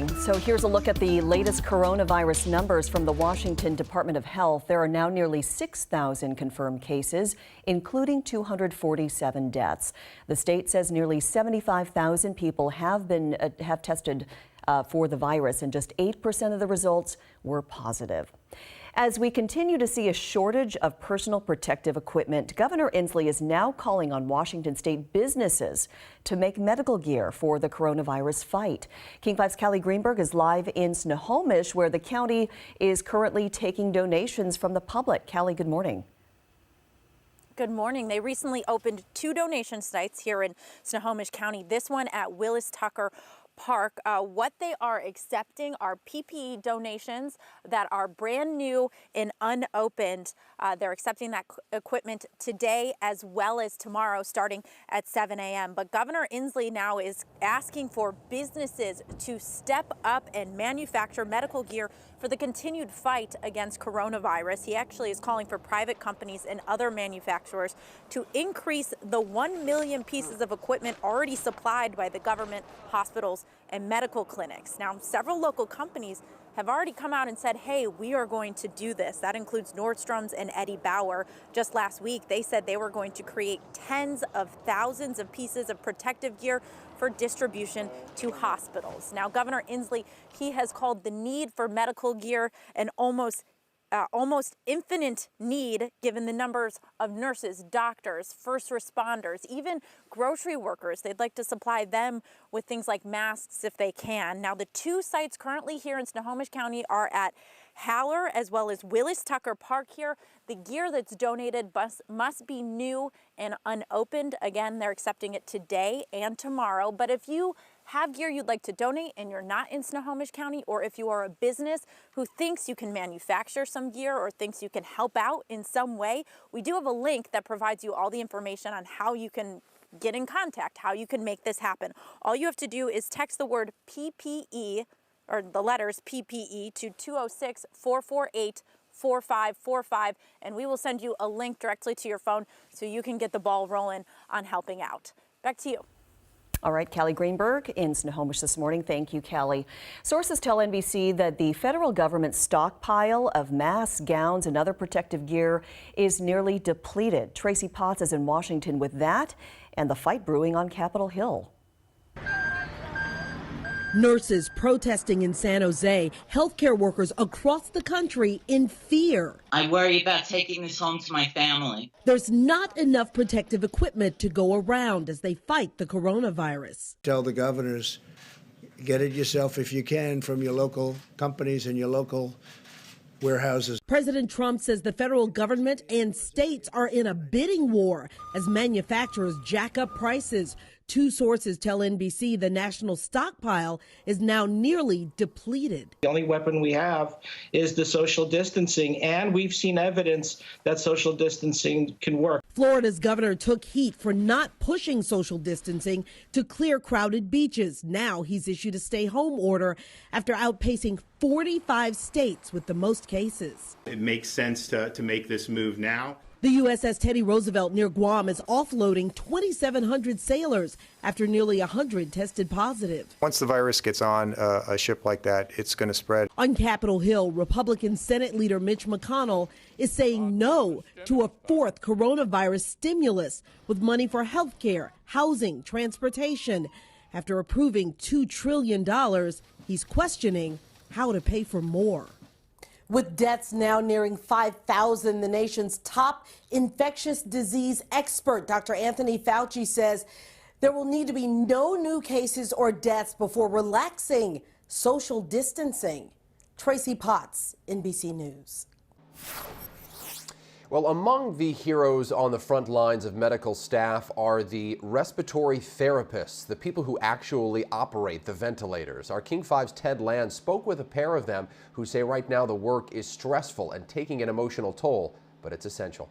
morning. So here's a look at the latest coronavirus numbers from the Washington Department of Health. There are now nearly 6,000 confirmed cases, including 247 deaths. The state says nearly 75,000 people have tested for the virus, and just 8% of the results were positive. As we continue to see a shortage of personal protective equipment, Governor Inslee is now calling on Washington state businesses to make medical gear for the coronavirus fight. King 5's Callie Greenberg is live in Snohomish, where the county is currently taking donations from the public. Callie, good morning. Good morning. They recently opened 2 donation sites here in Snohomish County. This one at Willis Tucker Park. What they are accepting are PPE donations that are brand new and unopened. They're accepting that equipment today as well as tomorrow, starting at 7 a.m. But Governor Inslee now is asking for businesses to step up and manufacture medical gear for the continued fight against coronavirus. He actually is calling for private companies and other manufacturers to increase the 1 million pieces of equipment already supplied by the government, hospitals, and medical clinics. Now, several local companies have already come out and said, hey, we are going to do this. That includes Nordstrom's and Eddie Bauer. Just last week, they said they were going to create tens of thousands of pieces of protective gear for distribution to hospitals. Now, Governor Inslee, he has called the need for medical gear an almost infinite need, given the numbers of nurses, doctors, first responders, even grocery workers. They'd like to supply them with things like masks if they can. Now, the 2 sites currently here in Snohomish County are at Haller as well as Willis Tucker Park here. The gear that's donated must be new and unopened. Again, they're accepting it today and tomorrow. But if you have gear you'd like to donate and you're not in Snohomish County, or if you are a business who thinks you can manufacture some gear or thinks you can help out in some way, we do have a link that provides you all the information on how you can get in contact, how you can make this happen. All you have to do is text the word PPE, or the letters PPE, to 206-448-4545, and we will send you a link directly to your phone so you can get the ball rolling on helping out. Back to you. All right, Callie Greenberg in Snohomish this morning. Thank you, Callie. Sources tell NBC that the federal government's stockpile of masks, gowns, and other protective gear is nearly depleted. Tracy Potts is in Washington with that and the fight brewing on Capitol Hill. Nurses protesting in San Jose, healthcare workers across the country in fear. I worry about taking this home to my family. There's not enough protective equipment to go around as they fight the coronavirus. Tell the governors, get it yourself if you can from your local companies and your local warehouses. President Trump says the federal government and states are in a bidding war as manufacturers jack up prices. 2 sources tell NBC the national stockpile is now nearly depleted. The only weapon we have is the social distancing, and we've seen evidence that social distancing can work. Florida's governor took heat for not pushing social distancing to clear crowded beaches. Now he's issued a stay-home order after outpacing 45 states with the most cases. It makes sense to make this move now. The USS Teddy Roosevelt near Guam is offloading 2,700 sailors after nearly 100 tested positive. Once the virus gets on a ship like that, it's going to spread. On Capitol Hill, Republican Senate leader Mitch McConnell is saying no to a 4th coronavirus stimulus with money for health care, housing, transportation. After approving $2 trillion, he's questioning how to pay for more. With deaths now nearing 5,000, the nation's top infectious disease expert, Dr. Anthony Fauci, says there will need to be no new cases or deaths before relaxing social distancing. Tracy Potts, NBC News. Well, among the heroes on the front lines of medical staff are the respiratory therapists, the people who actually operate the ventilators. Our King 5's Ted Land spoke with a pair of them who say right now the work is stressful and taking an emotional toll, but it's essential.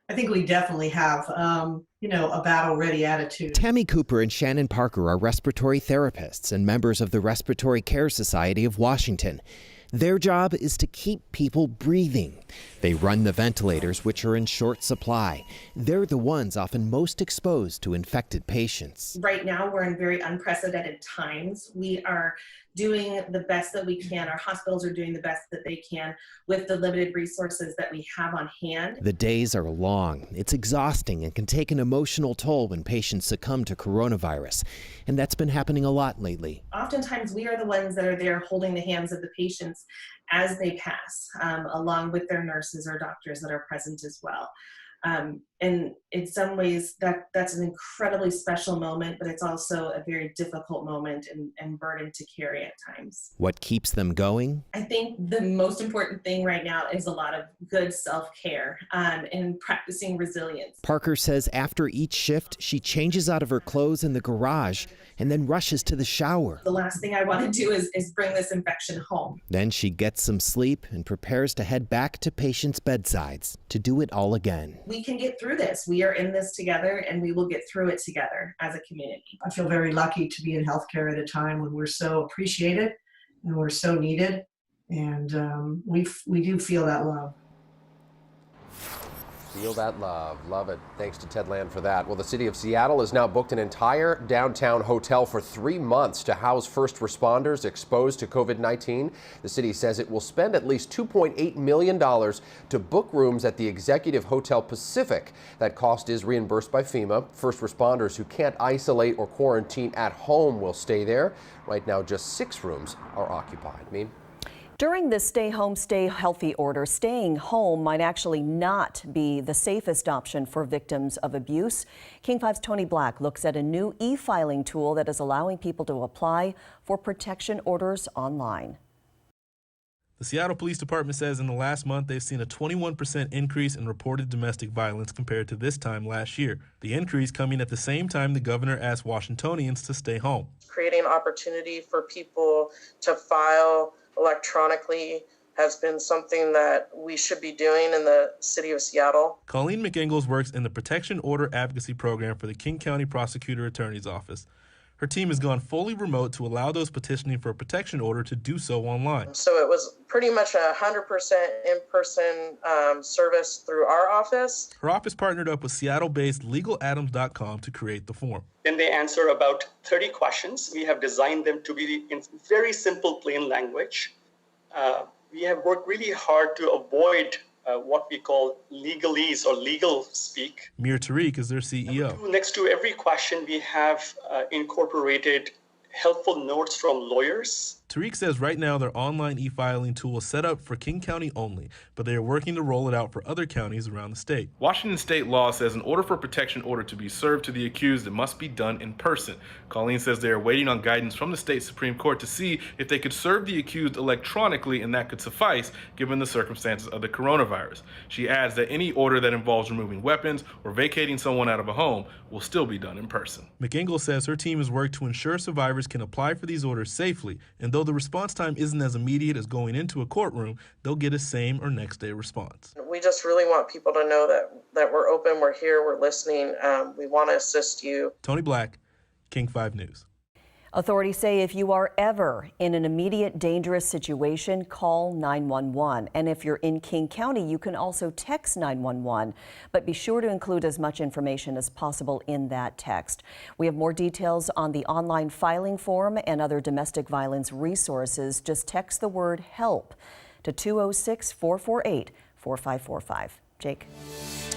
I think we definitely have, a battle-ready attitude. Tammy Cooper and Shannon Parker are respiratory therapists and members of the Respiratory Care Society of Washington. Their job is to keep people breathing. They run the ventilators, which are in short supply. They're the ones often most exposed to infected patients. Right now, we're in very unprecedented times. We are doing the best that we can. Our hospitals are doing the best that they can with the limited resources that we have on hand. The days are long. It's exhausting and can take an emotional toll when patients succumb to coronavirus. And that's been happening a lot lately. Oftentimes, we are the ones that are there holding the hands of the patients as they pass, along with their nurses or doctors that are present as well. And in some ways, that's an incredibly special moment, but it's also a very difficult moment and burden to carry at times. What keeps them going? I think the most important thing right now is a lot of good self-care and practicing resilience. Parker says after each shift, she changes out of her clothes in the garage and then rushes to the shower. The last thing I want to do is bring this infection home. Then she gets some sleep and prepares to head back to patients' bedsides to do it all again. We can get through this. We are in this together, and we will get through it together as a community. I feel very lucky to be in healthcare at a time when we're so appreciated and we're so needed, and we do feel that love. Feel that love. Love it. Thanks to Ted Land for that. Well, the city of Seattle has now booked an entire downtown hotel for 3 months to house first responders exposed to COVID-19. The city says it will spend at least $2.8 million to book rooms at the Executive Hotel Pacific. That cost is reimbursed by FEMA. First responders who can't isolate or quarantine at home will stay there. Right now, just 6 rooms are occupied. Meme? During the stay home, stay healthy order, staying home might actually not be the safest option for victims of abuse. King 5's Tony Black looks at a new e-filing tool that is allowing people to apply for protection orders online. The Seattle Police Department says in the last month they've seen a 21% increase in reported domestic violence compared to this time last year. The increase coming at the same time the governor asked Washingtonians to stay home. Creating opportunity for people to file electronically has been something that we should be doing in the city of Seattle. Colleen McIngles works in the Protection Order Advocacy Program for the King County Prosecutor Attorney's Office. Her team has gone fully remote to allow those petitioning for a protection order to do so online. So it was pretty much 100% in-person service through our office. Her office partnered up with Seattle-based LegalAdams.com to create the form. Then they answer about 30 questions. We have designed them to be in very simple, plain language. We have worked really hard to avoid what we call legalese or legal speak. Mir Tariq is their CEO. Next to every question, we have incorporated helpful notes from lawyers. Tariq says right now their online e-filing tool is set up for King County only, but they are working to roll it out for other counties around the state. Washington state law says in order for a protection order to be served to the accused, it must be done in person. Colleen says they are waiting on guidance from the state Supreme Court to see if they could serve the accused electronically, and that could suffice given the circumstances of the coronavirus. She adds that any order that involves removing weapons or vacating someone out of a home will still be done in person. McIngles says her team has worked to ensure survivors can apply for these orders safely, and though the response time isn't as immediate as going into a courtroom, they'll get a same or next day response. We just really want people to know that we're open, we're here, we're listening, we want to assist you. Tony Black, King 5 News. Authorities say if you are ever in an immediate dangerous situation, call 911. And if you're in King County, you can also text 911. But be sure to include as much information as possible in that text. We have more details on the online filing form and other domestic violence resources. Just text the word HELP to 206-448-4545. Jake.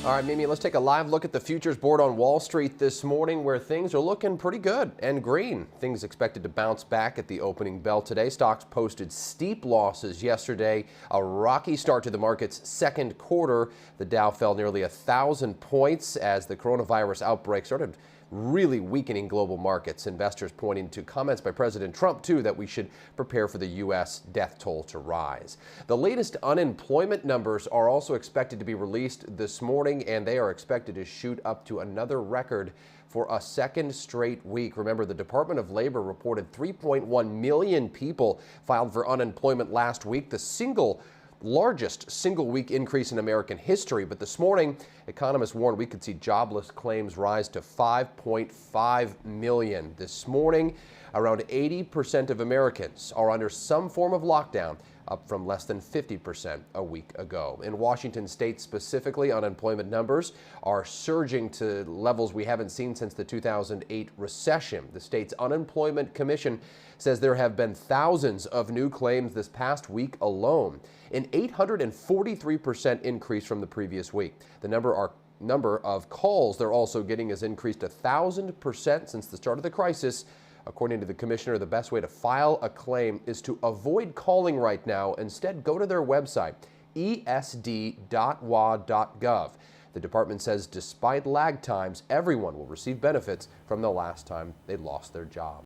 All right, Mimi, let's take a live look at the futures board on Wall Street this morning, where things are looking pretty good and green. Things expected to bounce back at the opening bell today. Stocks posted steep losses yesterday, a rocky start to the market's second quarter. The Dow fell nearly 1,000 points as the coronavirus outbreak started really weakening global markets. Investors pointing to comments by President Trump, too, that we should prepare for the U.S. death toll to rise. The latest unemployment numbers are also expected to be released this morning, and they are expected to shoot up to another record for a second straight week. Remember, the Department of Labor reported 3.1 million people filed for unemployment last week, the largest single-week increase in American history. But this morning, economists warned we could see jobless claims rise to 5.5 million. This morning, Around 80% of Americans are under some form of lockdown, up from less than 50% a week ago. In Washington state specifically, unemployment numbers are surging to levels we haven't seen since the 2008 recession. The state's Unemployment Commission says there have been thousands of new claims this past week alone, an 843% increase from the previous week. The number of calls they're also getting has increased 1,000% since the start of the crisis. According to the commissioner, the best way to file a claim is to avoid calling right now. Instead, go to their website, esd.wa.gov. The department says despite lag times, everyone will receive benefits from the last time they lost their job.